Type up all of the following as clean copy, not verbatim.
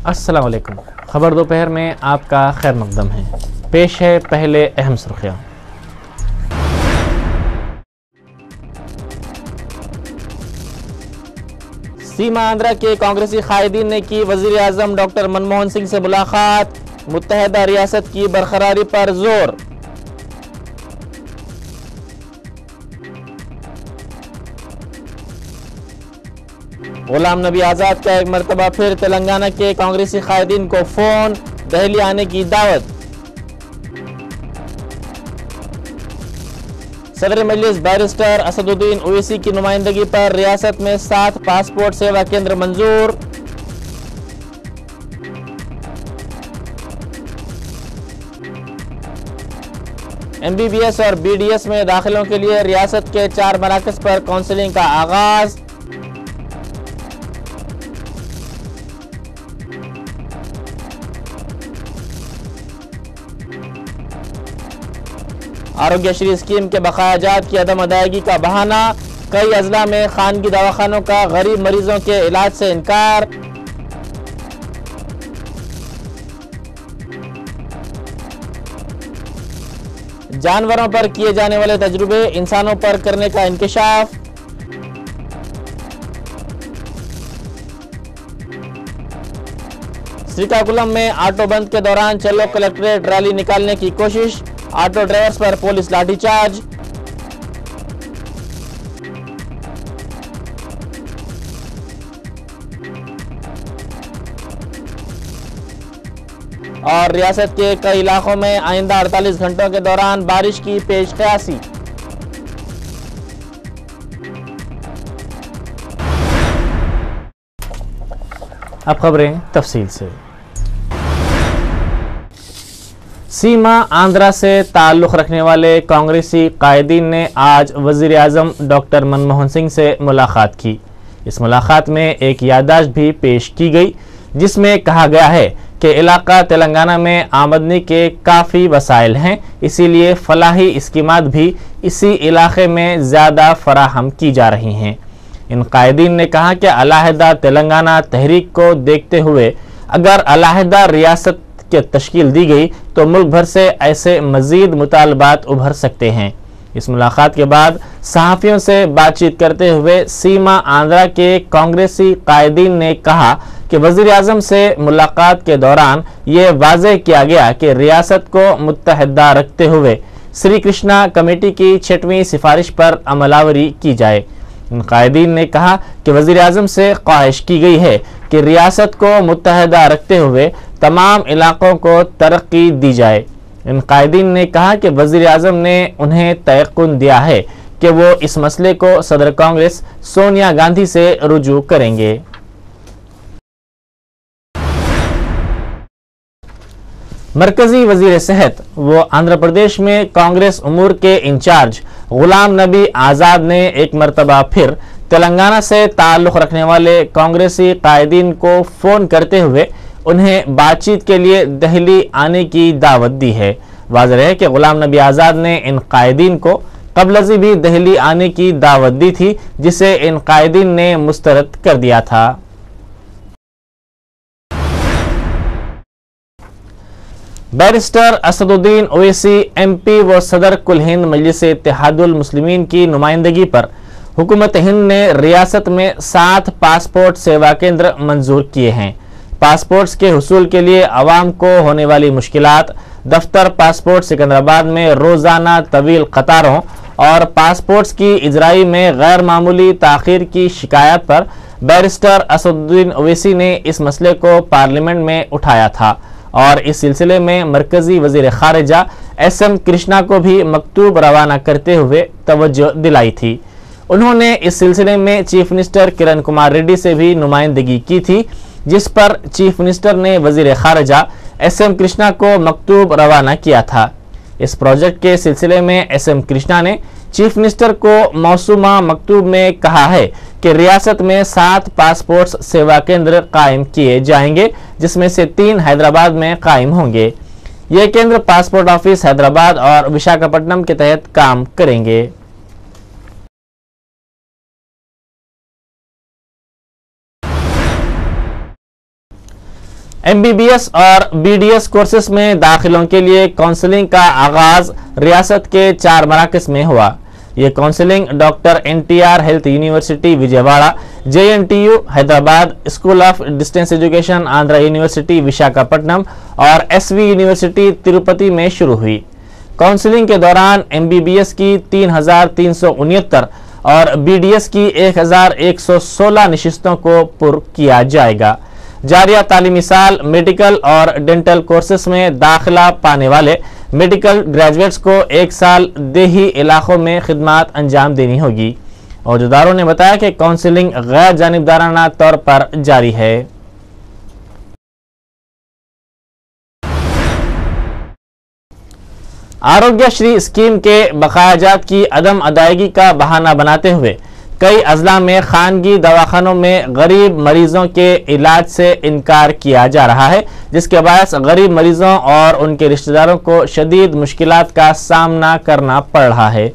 अस्सलाम वालेकुम। खबर दोपहर में आपका खैर मकदम है। पेश है पहले अहम सुर्खियां। सीमा आंध्रा के कांग्रेसी कायदीन ने की वजीर आजम डॉक्टर मनमोहन सिंह से मुलाकात, मुत्तहदा रियासत की बरकरारी पर जोर। गुलाम नबी आजाद का एक मरतबा फिर तेलंगाना के कांग्रेसी कायदीन को फोन, दिल्ली आने की दावत। सदर मजलिस बैरिस्टर असदुद्दीन ओवैसी की नुमाइंदगी पर रियासत में 7 पासपोर्ट सेवा केंद्र मंजूर। MBBS और BDS में दाखिलों के लिए रियासत के 4 मराकज पर काउंसलिंग का आगाज। आरोग्यश्री स्कीम के बकायाजात की अदम अदायगी का बहाना, कई अजला में खानगी दवाखानों का गरीब मरीजों के इलाज से इनकार। जानवरों पर किए जाने वाले तजुर्बे इंसानों पर करने का इंकिशाफ। श्रीकाकुलम में ऑटो बंद के दौरान चलो कलेक्ट्रेट रैली निकालने की कोशिश, ऑटो ड्राइवर्स पर पुलिस लाठीचार्ज। और रियासत के कई इलाकों में आइंदा 48 घंटों के दौरान बारिश की पेशकयासी। अब खबरें तफसील से। सीमा आंध्रा से ताल्लुक़ रखने वाले कांग्रेसी कायदीन ने आज वज़ीर आज़म डॉक्टर मनमोहन सिंह से मुलाकात की। इस मुलाकात में एक याददाश्त भी पेश की गई, जिसमें कहा गया है कि इलाका तेलंगाना में आमदनी के काफ़ी वसाइल हैं, इसीलिए फलाही स्कीमात भी इसी इलाके में ज़्यादा फराहम की जा रही हैं। इन कायदीन ने कहा कि अलहदा तेलंगाना तहरीक को देखते हुए अगर अलहदा रियासत के तश्कील दी गई तो मुल्क भर से ऐसे मजीद मुतालबात उभर सकते हैं। इस मुलाकात के बाद सहाफ़ियों से बातचीत करते हुए सीमा आंध्रा के कांग्रेसी कायदीन ने कहा कि वज़ीर आज़म से मुलाकात के दौरान ये वाज़ेह किया गया कि रियासत को मुत्तहदा रखते हुए श्री कृष्णा कमेटी की 6वीं सिफारिश पर अमलावरी की जाए। इन कायदीन ने कहा कि वज़ीर आज़म से ख्वाहिश की गई है कि रियासत को मुत्तहदा रखते हुए तमाम इलाकों को तरक्की दी जाए। इन कायदीन ने कहा कि वज़ीर आज़म ने उन्हें तयक़ुन दिया है कि वो इस मसले को सदर कांग्रेस सोनिया गांधी से रुजू करेंगे। मरकजी वजीर सेहत वो आंध्र प्रदेश में कांग्रेस उमूर के इंचार्ज गुलाम नबी आज़ाद ने एक मरतबा फिर तेलंगाना से ताल्लुक़ रखने वाले कांग्रेसी कायदीन को फ़ोन करते हुए उन्हें बातचीत के लिए दिल्ली आने की दावत दी है। वाज़ेह है कि गुलाम नबी आज़ाद ने इन कायदीन को कबल भी दिल्ली आने की दावत दी थी, जिसे इन कायदीन ने मुस्तरद कर दिया था। बैरिस्टर असदुद्दीन ओवैसी MP व सदर कुल हिंद मजलिस इत्तेहादुल मुस्लिमीन की नुमाइंदगी पर हुकूमत हिंद ने रियासत में 7 पासपोर्ट सेवा केंद्र मंजूर किए हैं। पासपोर्ट्स के हुसूल के लिए आवाम को होने वाली मुश्किलात, दफ्तर पासपोर्ट सिकंदराबाद में रोज़ाना तवील कतारों और पासपोर्ट्स की इजराई में गैर मामूली ताख़ीर की शिकायत पर बैरिस्टर असदुद्दीन ओवैसी ने इस मसले को पार्लियामेंट में उठाया था और इस सिलसिले में मरकजी वजीर खारिजा SM कृष्णा को भी मकतूब रवाना करते हुए तवज्जो दिलाई थी। उन्होंने इस सिलसिले में चीफ मिनिस्टर किरण कुमार रेड्डी से भी नुमाइंदगी की थी, जिस पर चीफ मिनिस्टर ने वजीर खारिजा SM कृष्णा को मकतूब रवाना किया था। इस प्रोजेक्ट के सिलसिले में SM कृष्णा ने चीफ मिनिस्टर को मौसूमा मकतूब में कहा है कि रियासत में 7 पासपोर्ट सेवा केंद्र कायम किए जाएंगे, जिसमें से 3 हैदराबाद में कायम होंगे। ये केंद्र पासपोर्ट ऑफिस हैदराबाद और विशाखापट्टनम के तहत काम करेंगे। MBBS और BDS कोर्सेस में दाखिलों के लिए काउंसलिंग का आगाज रियासत के 4 मराकज़ में हुआ। ये counselling doctor NTR health university Vijayawada, JNTU Hyderabad, school of distance education Andhra university Visakhapatnam और SV यूनिवर्सिटी तिरुपति में शुरू हुई। काउंसलिंग के दौरान MBBS की 3,369 और BDS की 1,116 नशिस्तों को पुर किया जाएगा। जारिया तालीमी साल मेडिकल और डेंटल कोर्सेस में दाखिला पाने वाले मेडिकल ग्रेजुएट्स को 1 साल देही इलाकों में खिदमत अंजाम देनी होगी। औहदेदारों ने बताया कि काउंसलिंग गैर जानिबदाराना तौर पर जारी है। आरोग्यश्री स्कीम के बकायाजात की अदम अदायगी का बहाना बनाते हुए कई अजला में खानगी दवाखानों में गरीब मरीजों के इलाज से इनकार किया जा रहा है, जिसके बायस गरीब मरीजों और उनके रिश्तेदारों को शदीद मुश्किलात का सामना करना पड़ रहा है।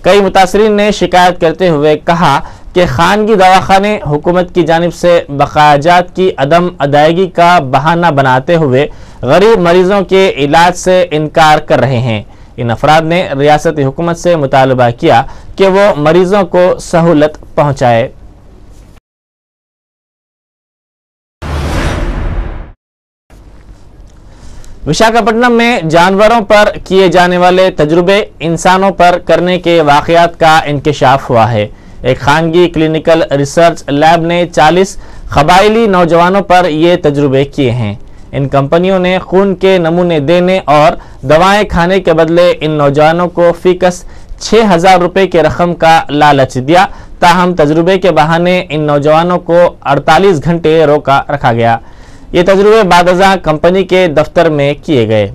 कई मुतासरीन ने शिकायत करते हुए कहा कि खानगी दवाखाने हुकूमत की जानिब से बकायाजात की अदम अदायगी का बहाना बनाते हुए गरीब मरीजों के इलाज से इनकार कर रहे हैं। इन अफराद ने रियासती हुकूमत से मुतालबा किया कि वो मरीजों को सहूलत पहुंचाए। विशाखापट्टनम में जानवरों पर किए जाने वाले तजुर्बे इंसानों पर करने के वाकयात का इंकशाफ हुआ है। एक खानगी क्लिनिकल रिसर्च लैब ने 40 कबायली नौजवानों पर ये तजुर्बे किए हैं। इन कंपनियों ने खून के नमूने देने और दवाएं खाने के बदले इन नौजवानों को फीकस 6,000 रुपये की रकम का लालच दिया। ताहम तजुर्बे के बहाने इन नौजवानों को 48 घंटे रोका रखा गया। ये तजुर्बे बादअज़ां कंपनी के दफ्तर में किए गए।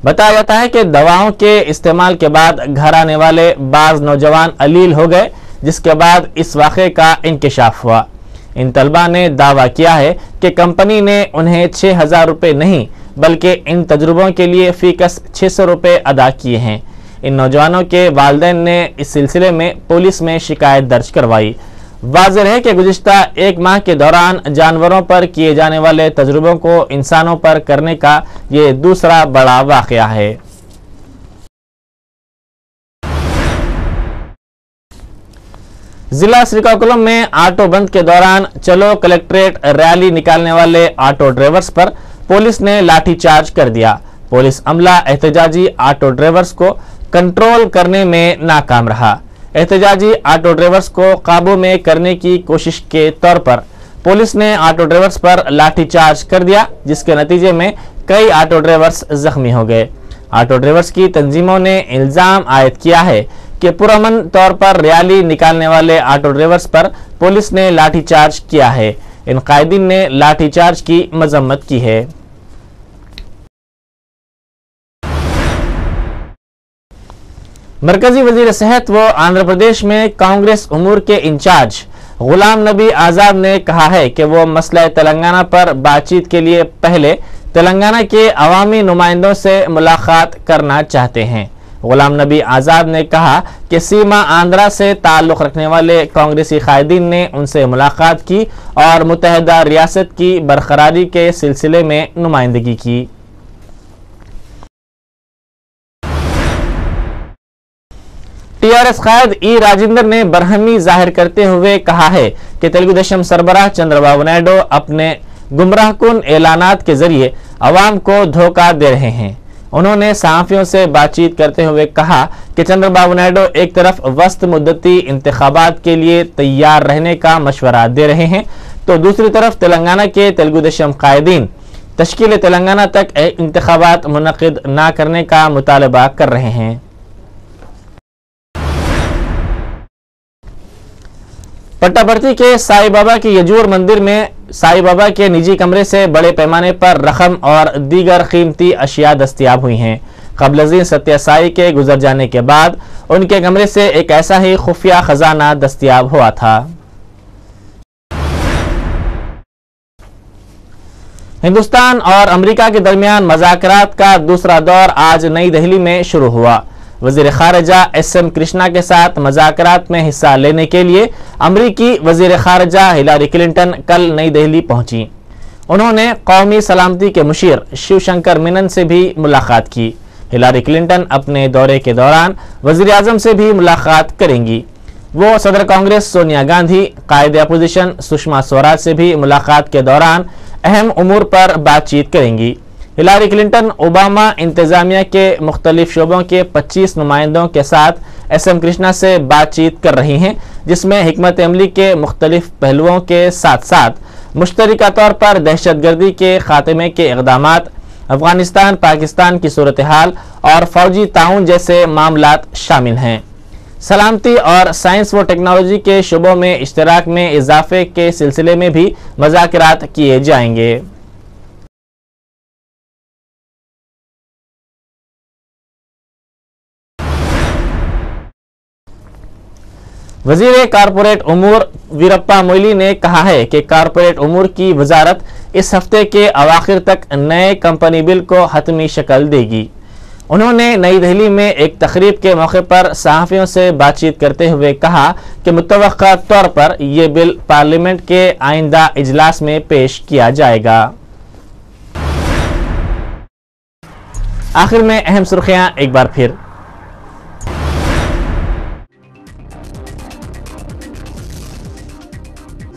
बताया जाता है कि दवाओं के इस्तेमाल के बाद घर आने वाले बाज नौजवान अलील हो गए, जिसके बाद इस वाक़े का इंकशाफ हुआ। इन तलबा ने दावा किया है कि कंपनी ने उन्हें 6,000 रुपये नहीं बल्कि इन तजुर्बों के लिए फीकस 600 रुपये अदा किए हैं। इन नौजवानों के वालिदैन ने इस सिलसिले में पुलिस में शिकायत दर्ज करवाई। वाज़ेह है कि गुज़िश्ता 1 माह के दौरान जानवरों पर किए जाने वाले तजुर्बों को इंसानों पर करने का ये दूसरा बड़ा वाक़या है। जिला श्रीकाकुलम में ऑटो बंद के दौरान चलो कलेक्ट्रेट रैली निकालने वाले ऑटो ड्राइवर्स पर पुलिस ने लाठीचार्ज कर दिया। पुलिस अमला एहतजाजी ऑटो ड्राइवर्स को कंट्रोल करने में नाकाम रहा। एहतजाजी ऑटो ड्राइवर्स को काबू में करने की कोशिश के तौर पर पुलिस ने ऑटो ड्राइवर्स पर लाठीचार्ज कर दिया, जिसके नतीजे में कई ऑटो ड्राइवर्स जख्मी हो गए। ऑटो ड्राइवर्स की तंजीमों ने इल्जाम आयद किया है कि पुरअमन तौर पर रैली निकालने वाले ऑटो ड्राइवर्स पर पुलिस ने लाठीचार्ज किया है। इन कायदीन ने लाठीचार्ज की मजम्मत की है। मरकजी वजीर सेहत व आंध्र प्रदेश में कांग्रेस उमूर के इंचार्ज गुलाम नबी आज़ाद ने कहा है कि वो मसला तेलंगाना पर बातचीत के लिए पहले तेलंगाना के अवामी नुमाइंदों से मुलाकात करना चाहते हैं। गुलाम नबी आज़ाद ने कहा कि सीमा आंध्रा से ताल्लुक़ रखने वाले कांग्रेसी कायदीन ने उनसे मुलाकात की और मुत्तहिदा रियासत की बरकरारी के सिलसिले में नुमाइंदगी की। टीआरएस कायद ई राजेंद्र ने बरहमी जाहिर करते हुए कहा है कि तेलुगु देशम सरबराह चंद्रबाबू नायडू अपने गुमराहकुन ऐलानात के जरिए अवाम को धोखा दे रहे हैं। उन्होंने सहाफ़ियों से बातचीत करते हुए कहा कि चंद्रबाबू नायडू एक तरफ वस्त मुद्दती इंतखाबात के लिए तैयार रहने का मशवरा दे रहे हैं, तो दूसरी तरफ तेलंगाना के तेलुगु देशम कायदीन तश्कील तेलंगाना तक इंतखाबात मुनक़िद न करने का मुतालबा कर रहे हैं। पट्टापर्थी के साई बाबा के यजूर मंदिर में साई बाबा के निजी कमरे से बड़े पैमाने पर रकम और दीगर कीमती अशिया दस्तयाब हुई हैं। क़ब्ल सत्य साई के गुजर जाने के बाद उनके कमरे से एक ऐसा ही खुफिया खजाना दस्तयाब हुआ था। हिंदुस्तान और अमेरिका के दरमियान मज़ाकरात का दूसरा दौर आज नई दिल्ली में शुरू हुआ। वज़ीर ख़ारिजा SM कृष्णा के साथ मज़ाकरात में हिस्सा लेने के लिए अमरीकी वज़ीर ख़ारिजा हिलारी क्लिंटन कल नई दिल्ली पहुंची। उन्होंने कौमी सलामती के मुशीर शिवशंकर मेनन से भी मुलाकात की। हिलारी क्लिंटन अपने दौरे के दौरान वजीर आजम से भी मुलाकात करेंगी। वो सदर कांग्रेस सोनिया गांधी, कायदे अपोजिशन सुषमा स्वराज से भी मुलाकात के दौरान अहम उमूर पर बातचीत करेंगी। हिलारी क्लिंटन ओबामा इंतजामिया के मुख्तलिफ शोबों के 25 नुमाइंदों के साथ एसएम कृष्णा से बातचीत कर रही हैं, जिसमें हिकमत अमली के मुख्तलिफ पहलुओं के साथ साथ मुश्तरका तौर पर दहशतगर्दी के खात्मे के इक़दामात, अफगानिस्तान पाकिस्तान की सूरत हाल और फौजी ताउन जैसे मामलात शामिल हैं। सलामती और साइंस व टेक्नोलॉजी के शोबों में इश्तराक में इजाफे के सिलसिले में भी मुज़ाकरात किए जाएंगे। वजीर कारपोरेट उमूर वीरप्पा मोइली ने कहा है कि कारपोरेट उमूर की वजारत इस हफ्ते के अवाखिर तक नए कंपनी बिल को हतमी शक्ल देगी। उन्होंने नई दिल्ली में एक तकरीब के मौके पर सहाफ़ियों से बातचीत करते हुए कहा कि मुतवक्का तौर पर यह बिल पार्लियामेंट के आइंदा इजलास में पेश किया जाएगा। आखिर में अहम सुर्खियां एक बार फिर।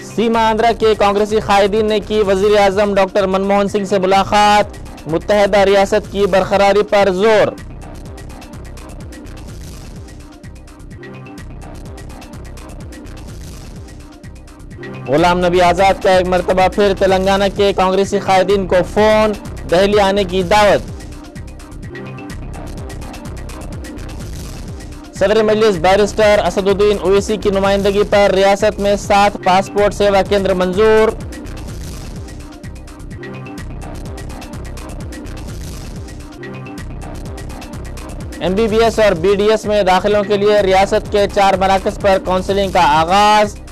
सीमा आंध्रा के कांग्रेसी कायदीन ने की वजीर आजम डॉक्टर मनमोहन सिंह से मुलाकात, मुत्तहदा रियासत की बरकरारी पर जोर। गुलाम नबी आजाद का एक मरतबा फिर तेलंगाना के कांग्रेसी कायदीन को फोन, दिल्ली आने की दावत। सदर मजलिस बैरिस्टर असदुद्दीन ओवैसी की नुमाइंदगी पर रियासत में 7 पासपोर्ट सेवा केंद्र मंजूर। MBBS और BDS में दाखिलों के लिए रियासत के 4 मराकज़ पर काउंसलिंग का आगाज।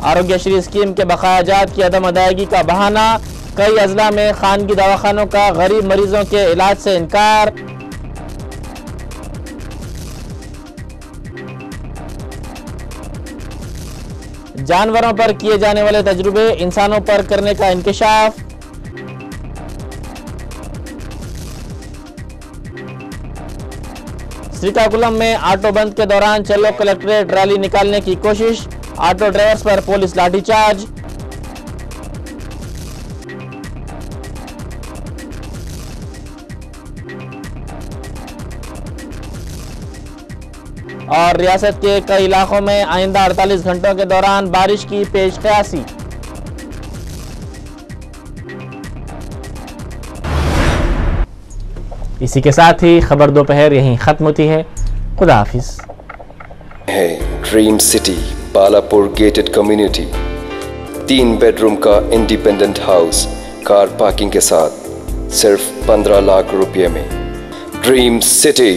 आरोग्यश्री स्कीम के बकायाजात की अदम अदायगी का बहाना, कई अजला में खानगी दवाखानों का गरीब मरीजों के इलाज से इनकार। जानवरों पर किए जाने वाले तजुर्बे इंसानों पर करने का इंकिशाफ। श्रीकाकुलम में ऑटो बंद के दौरान चलो कलेक्ट्रेट रैली निकालने की कोशिश, ऑटो ड्राइवर्स पर पुलिस लाठीचार्ज। और रियासत के कई इलाकों में आइंदा 48 घंटों के दौरान बारिश की पेशकयासी। इसी के साथ ही खबर दोपहर यहीं खत्म होती है। खुदा हाफिज। Dream city Balapur gated community, 3 bedroom का इंडिपेंडेंट हाउस, कार पार्किंग के साथ सिर्फ 15 लाख रुपए में। Dream city.